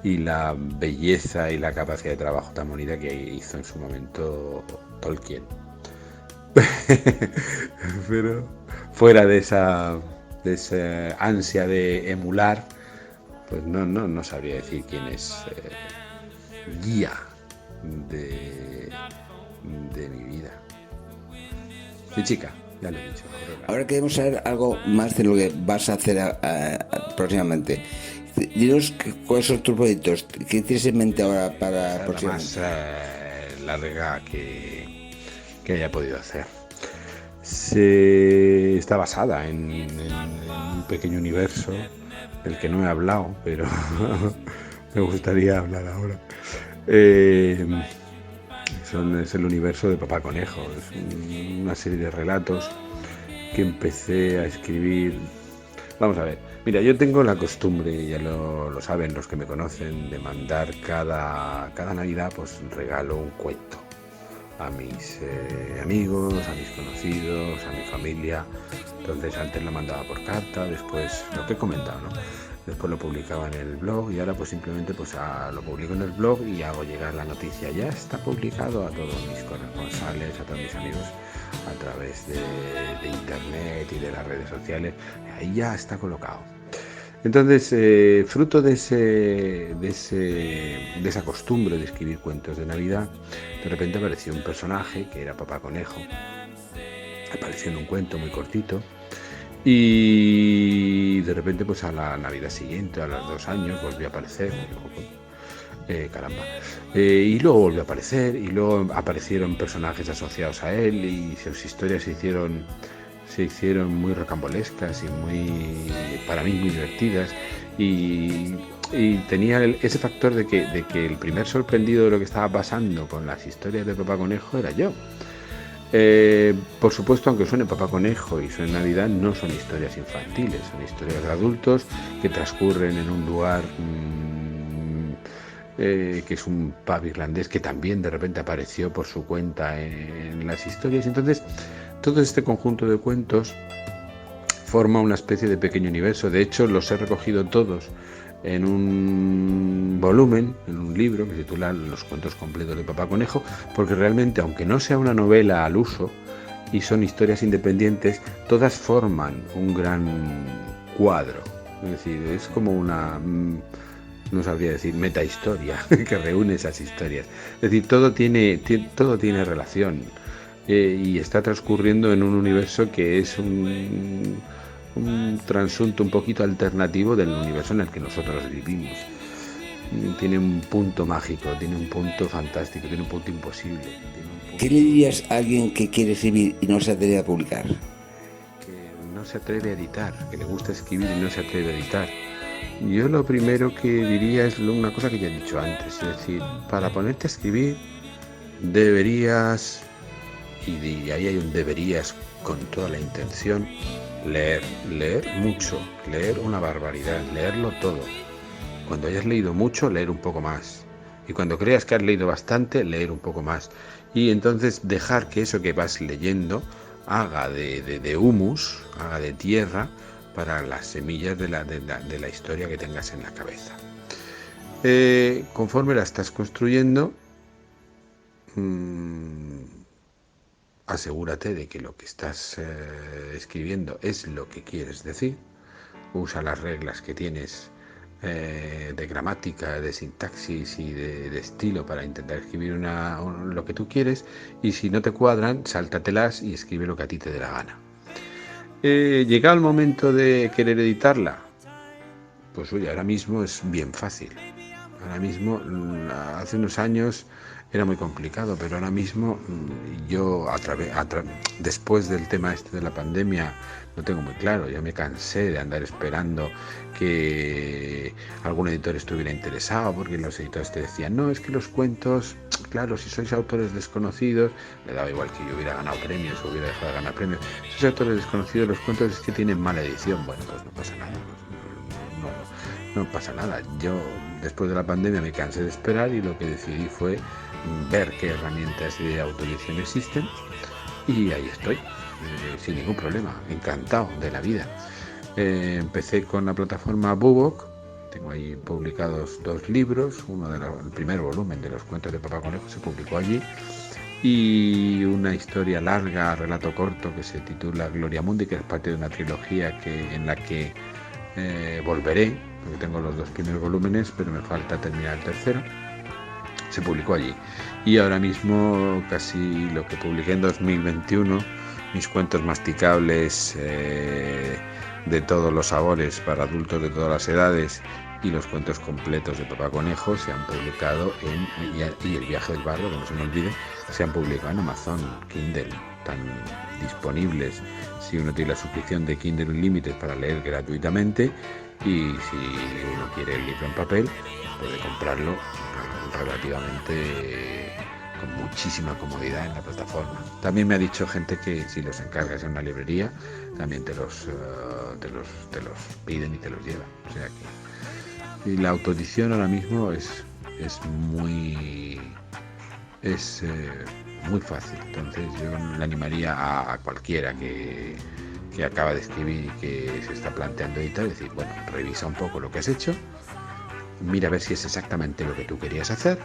y la belleza y la capacidad de trabajo tan bonita que hizo en su momento Tolkien. Pero fuera de esa ansia de emular, pues no sabría decir quién es guía de mi vida. Mi chica, ya lo he dicho. Ahora queremos saber algo más de lo que vas a hacer próximamente. Dinos cuáles son tus proyectos, qué tienes en mente ahora para la próximamente. más larga que haya podido hacer. Está basada en un pequeño universo del que no he hablado, pero me gustaría hablar ahora. Es el universo de Papá Conejo. Es una serie de relatos que empecé a escribir. Vamos a ver, mira, yo tengo la costumbre, ya lo saben los que me conocen, de mandar cada Navidad, pues regalo un cuento a mis amigos, a mis conocidos, a mi familia. Entonces antes lo mandaba por carta, después lo que he comentado, ¿no? Después lo publicaba en el blog y ahora pues simplemente pues lo publico en el blog y hago llegar la noticia. Ya está publicado a todos mis corresponsales, a todos mis amigos a través de internet y de las redes sociales. Ahí ya está colocado. Entonces, fruto de esa costumbre de escribir cuentos de Navidad, de repente apareció un personaje que era Papá Conejo. Apareció en un cuento muy cortito. Y de repente, pues a la Navidad siguiente, a los 2 años, volvió a aparecer. Y luego volvió a aparecer, y luego aparecieron personajes asociados a él, y sus historias se hicieron muy rocambolescas y para mí muy divertidas. Y tenía ese factor de que el primer sorprendido de lo que estaba pasando con las historias de Papá Conejo era yo. Por supuesto, aunque suene Papá Conejo y suene Navidad, no son historias infantiles, son historias de adultos que transcurren en un lugar que es un pub irlandés que también de repente apareció por su cuenta en las historias. Entonces, todo este conjunto de cuentos forma una especie de pequeño universo. De hecho, los he recogido todos en un volumen, en un libro que se titula Los cuentos completos de Papá Conejo, porque realmente, aunque no sea una novela al uso y son historias independientes, todas forman un gran cuadro. Es decir, es como una, no sabría decir, metahistoria que reúne esas historias. Es decir, todo tiene relación y está transcurriendo en un universo que es un transunto un poquito alternativo del universo en el que nosotros vivimos. Tiene un punto mágico, tiene un punto fantástico, tiene un punto imposible. ¿Qué le dirías a alguien que quiere escribir y no se atreve a publicar? Que no se atreve a editar, que le gusta escribir y no se atreve a editar. Yo lo primero que diría es una cosa que ya he dicho antes, es decir, para ponerte a escribir deberías, y ahí hay un deberías con toda la intención, leer mucho, leer una barbaridad, leerlo todo. Cuando hayas leído mucho, leer un poco más. Y cuando creas que has leído bastante, leer un poco más. Y entonces dejar que eso que vas leyendo haga de humus, haga de tierra para las semillas de la historia que tengas en la cabeza. Conforme la estás construyendo, asegúrate de que lo que estás escribiendo es lo que quieres decir. Usa las reglas que tienes de gramática, de sintaxis y de estilo para intentar escribir lo que tú quieres, y si no te cuadran, sáltatelas y escribe lo que a ti te dé la gana. Llega el momento de querer editarla, pues oye, ahora mismo es bien fácil. Ahora mismo, hace unos años era muy complicado, pero ahora mismo yo después del tema este de la pandemia lo tengo muy claro. Ya me cansé de andar esperando que algún editor estuviera interesado, porque los editores te decían, no, es que los cuentos, claro, si sois autores desconocidos, le daba igual que yo hubiera ganado premios o hubiera dejado de ganar premios, si sois autores desconocidos, los cuentos es que tienen mala edición. Bueno, pues no pasa nada, no pasa nada. Yo después de la pandemia me cansé de esperar y lo que decidí fue ver qué herramientas de autoedición existen Y ahí estoy, sin ningún problema, encantado de la vida. Empecé con la plataforma BookBook. Tengo ahí publicados 2 libros, el primer volumen de los cuentos de Papá Conejo se publicó allí, y una historia larga, relato corto, que se titula Gloria Mundi, que es parte de una trilogía en la que volveré, porque tengo los 2 primeros volúmenes, pero me falta terminar el tercero. Se publicó allí. Y ahora mismo casi lo que publiqué en 2021, mis cuentos masticables de todos los sabores para adultos de todas las edades, y los cuentos completos de Papá Conejo se han publicado y El viaje del barro, que no se me olvide, se han publicado en Amazon Kindle, tan disponibles si uno tiene la suscripción de Kindle Unlimited para leer gratuitamente, y si uno quiere el libro en papel puede comprarlo relativamente con muchísima comodidad en la plataforma. También me ha dicho gente que si los encargas en una librería también te los piden y te los llevan. O sea que, y la autoedición ahora mismo es muy fácil. Entonces yo le animaría a cualquiera que acaba de escribir y que se está planteando editar, decir, bueno, revisa un poco lo que has hecho, mira a ver si es exactamente lo que tú querías hacer,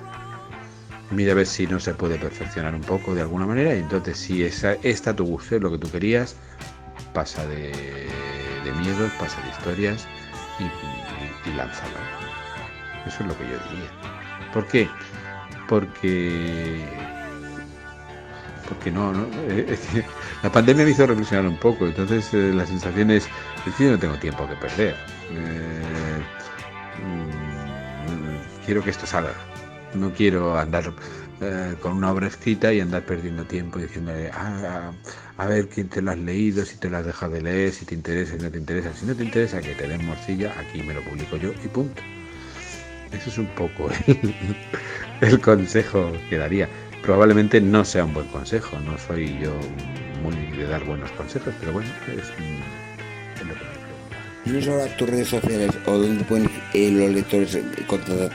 mira a ver si no se puede perfeccionar un poco de alguna manera, y entonces si esta tu gusto es lo que tú querías, pasa de miedos, pasa de historias y lánzalo. Eso es lo que yo diría. ¿Por qué? Porque no, es que la pandemia me hizo reflexionar un poco. Entonces la sensación es que yo no tengo tiempo que perder, quiero que esto salga, no quiero andar con una obra escrita y andar perdiendo tiempo diciéndole a ver quién te lo has leído, si te lo has dejado de leer, si te interesa, si no te interesa. Si no te interesa que te den morcilla, aquí me lo publico yo y punto. Eso es un poco el consejo que daría. Probablemente no sea un buen consejo, no soy yo muy de dar buenos consejos, pero bueno, es lo que me pregunto. ¿Tienes ahora tus redes sociales o dónde pueden los lectores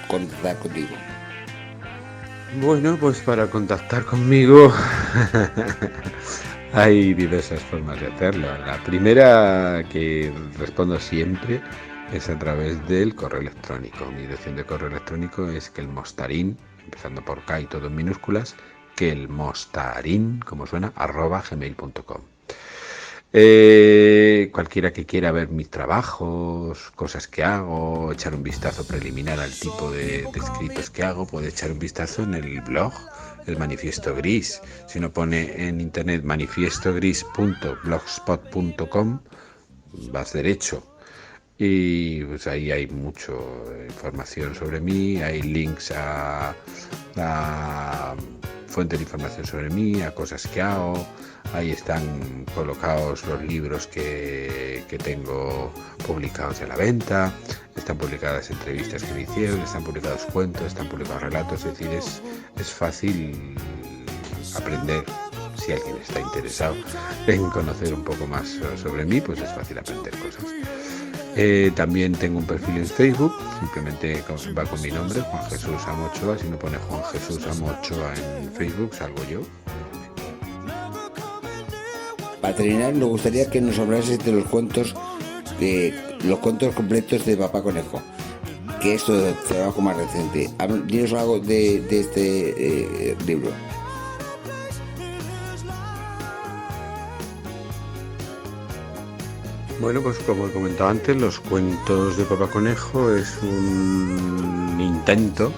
contactar contigo? Bueno, pues para contactar conmigo hay diversas formas de hacerlo. La primera, que respondo siempre, es a través del correo electrónico. Mi dirección de correo electrónico es quelmostarín, empezando por K y todo en minúsculas, quelmostarín, como suena, @gmail.com. Cualquiera que quiera ver mis trabajos, cosas que hago, echar un vistazo preliminar al tipo de escritos que hago, puede echar un vistazo en el blog, el Manifiesto Gris. Si uno pone en internet manifiestogris.blogspot.com, vas derecho. Y pues ahí hay mucha información sobre mí, hay links a fuentes de información sobre mí, a cosas que hago. Ahí están colocados los libros que tengo publicados a la venta, están publicadas entrevistas que me hicieron, están publicados cuentos, están publicados relatos. Es decir, es fácil aprender. Si alguien está interesado en conocer un poco más sobre mí, pues es fácil aprender cosas. También tengo un perfil en Facebook, simplemente va con mi nombre, Juan Jesús Amochoa. Si no pone Juan Jesús Amochoa en Facebook, salgo yo. Para terminar, nos gustaría que nos hablases de los cuentos completos de Papá Conejo, que es tu trabajo más reciente. Dinos algo de este libro. Bueno, pues como he comentado antes, los cuentos de Papá Conejo es un intento,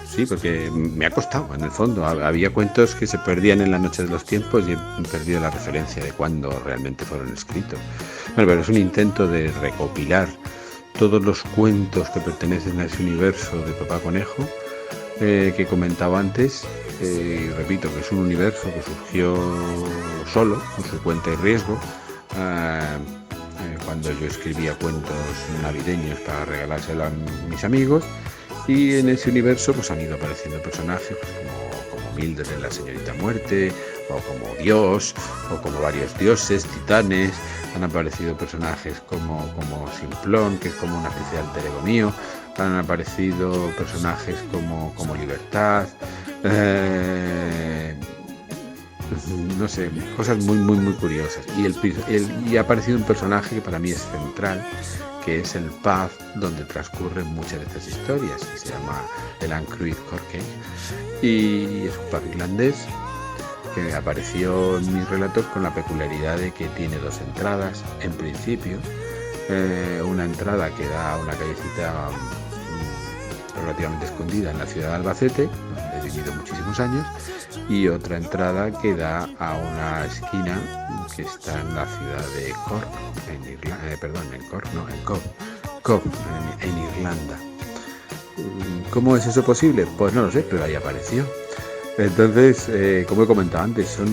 sí, porque me ha costado, en el fondo. Había cuentos que se perdían en la noche de los tiempos y he perdido la referencia de cuándo realmente fueron escritos. Bueno, pero es un intento de recopilar todos los cuentos que pertenecen a ese universo de Papá Conejo que comentaba antes. Y repito que es un universo que surgió solo, con su cuenta y riesgo, cuando yo escribía cuentos navideños para regalárselo a mis amigos, y en ese universo pues han ido apareciendo personajes como Mildred en La Señorita Muerte, o como Dios, o como varios dioses, titanes. Han aparecido personajes como Simplón, que es como una especie de alter ego mío. Han aparecido personajes como Libertad. no sé, cosas muy curiosas. Y ha aparecido un personaje que para mí es central, que es el pub donde transcurren muchas de estas historias, que se llama el Ancruit Corke, y es un pub irlandés que apareció en mis relatos con la peculiaridad de que tiene dos entradas, en principio, una entrada que da a una callecita relativamente escondida en la ciudad de Albacete, donde he vivido muchísimos años, y otra entrada que da a una esquina que está en la ciudad de Cork, en Irlanda. ¿Cómo es eso posible? Pues no lo sé, pero ahí apareció. Entonces, como he comentado antes, son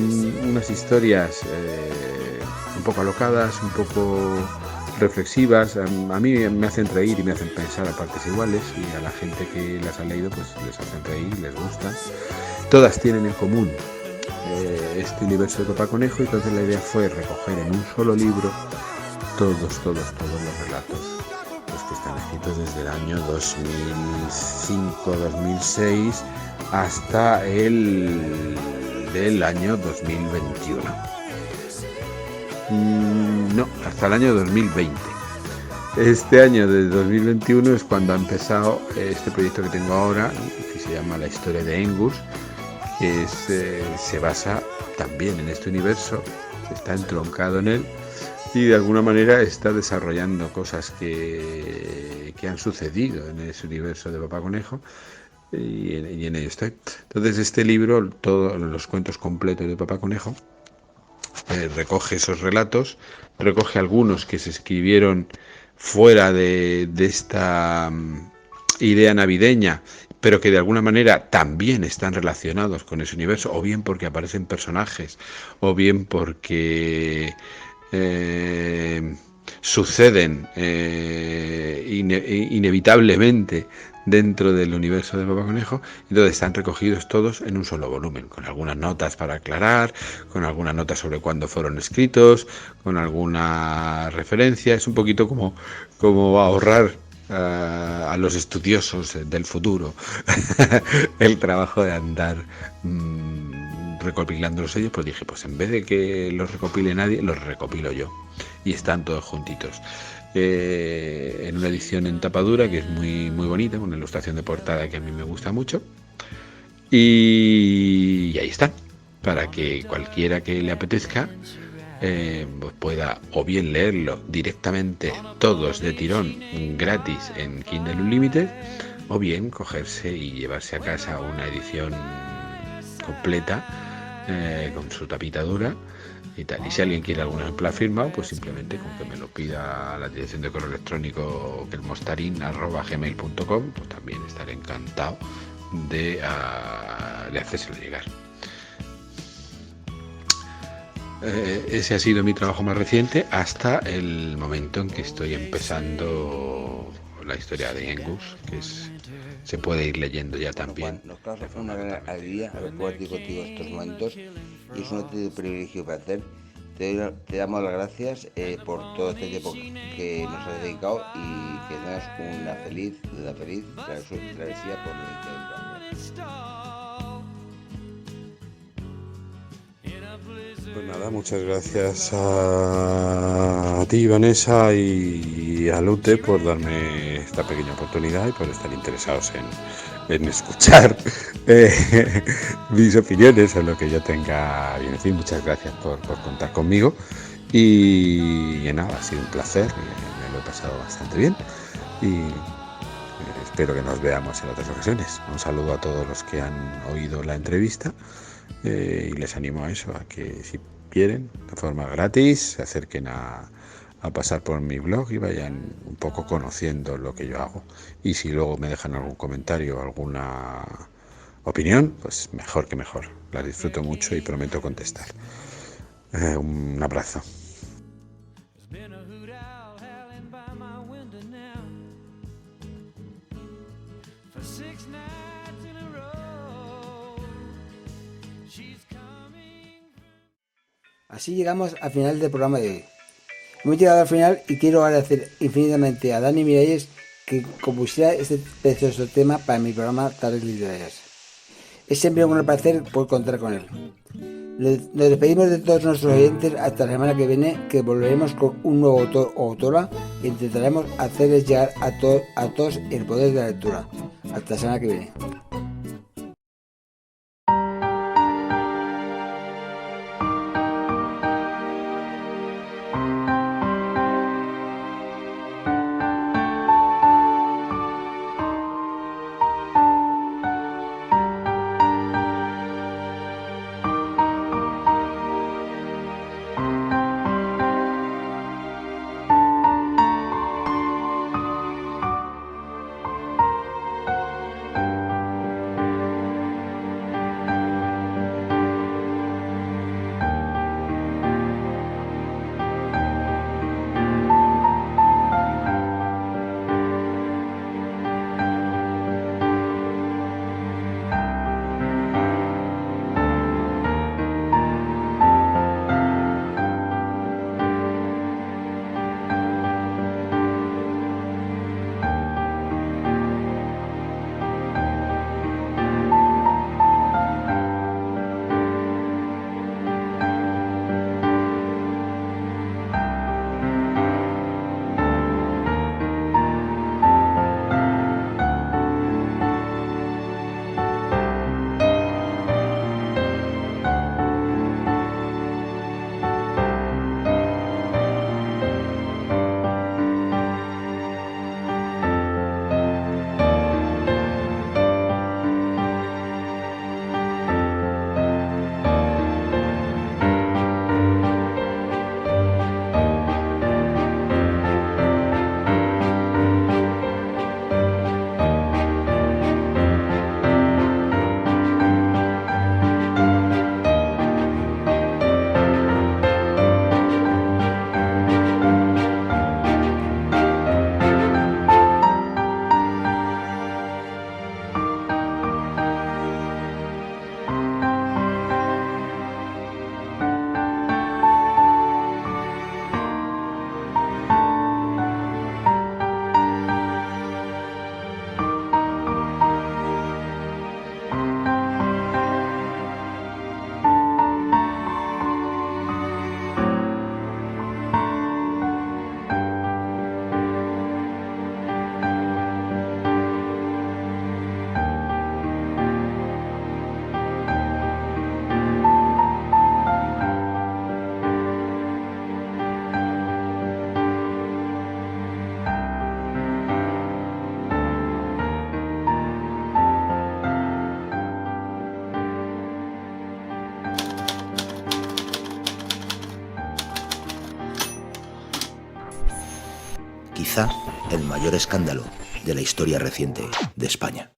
unas historias un poco alocadas, un poco reflexivas. A mí me hacen reír y me hacen pensar a partes iguales, y a la gente que las ha leído pues les hacen reír, les gustan. Todas tienen en común este universo de Papá Conejo, y entonces la idea fue recoger en un solo libro todos los relatos, los que están escritos desde el año 2005-2006 hasta el del año 2021. No, hasta el año 2020. Este año de 2021 es cuando ha empezado este proyecto que tengo ahora, que se llama La historia de Angus, que se basa también en este universo, está entroncado en él, y de alguna manera está desarrollando cosas que han sucedido en ese universo de Papá Conejo, y en ello estoy. Entonces este libro, todos los cuentos completos de Papá Conejo, recoge esos relatos, recoge algunos que se escribieron fuera de esta idea navideña, pero que de alguna manera también están relacionados con ese universo, o bien porque aparecen personajes, o bien porque suceden inevitablemente dentro del universo de Papá Conejo. Entonces están recogidos todos en un solo volumen, con algunas notas para aclarar, con algunas notas sobre cuándo fueron escritos, con alguna referencia. Es un poquito como ahorrar a los estudiosos del futuro el trabajo de andar recopilándolos ellos. Pues dije, pues en vez de que los recopile nadie, los recopilo yo, y están todos juntitos. En una edición en tapadura que es muy bonita, con una ilustración de portada que a mí me gusta mucho, y ahí están, para que cualquiera que le apetezca pues pueda o bien leerlo directamente todos de tirón gratis en Kindle Unlimited, o bien cogerse y llevarse a casa una edición completa con su tapita dura y tal. Y si alguien quiere algún ejemplar firmado, pues simplemente con que me lo pida a la dirección de correo electrónico kelmostarin@gmail.com, pues también estaré encantado de hacérselo llegar. Ese ha sido mi trabajo más reciente hasta el momento en que estoy empezando la historia de Angus, que se puede ir leyendo ya también. Nos causa una gran alegría haber compartido contigo estos momentos, y es un auténtico privilegio para hacer. Te damos las gracias por todo este tiempo que nos has dedicado, y que tengas una feliz travesía por el Mediterráneo. Pues nada, muchas gracias a ti, Vanessa, y a Lute por darme esta pequeña oportunidad y por estar interesados en escuchar mis opiniones o lo que yo tenga bien decir. Muchas gracias por contar conmigo, y nada, ha sido un placer, me lo he pasado bastante bien, y espero que nos veamos en otras ocasiones. Un saludo a todos los que han oído la entrevista, y les animo a eso, a que si quieren, de forma gratis, se acerquen a pasar por mi blog y vayan un poco conociendo lo que yo hago. Y si luego me dejan algún comentario o alguna opinión, pues mejor que mejor. Las disfruto mucho y prometo contestar. Un abrazo. Así llegamos al final del programa de hoy. Hemos llegado al final, y quiero agradecer infinitamente a Dani Miralles que compusiera este precioso tema para mi programa Tardes Literarias. Es siempre un gran placer poder contar con él. Nos despedimos de todos nuestros oyentes hasta la semana que viene, que volveremos con un nuevo autor o autora e intentaremos hacerles llegar a todos el poder de la lectura. Hasta la semana que viene. Quizá el mayor escándalo de la historia reciente de España.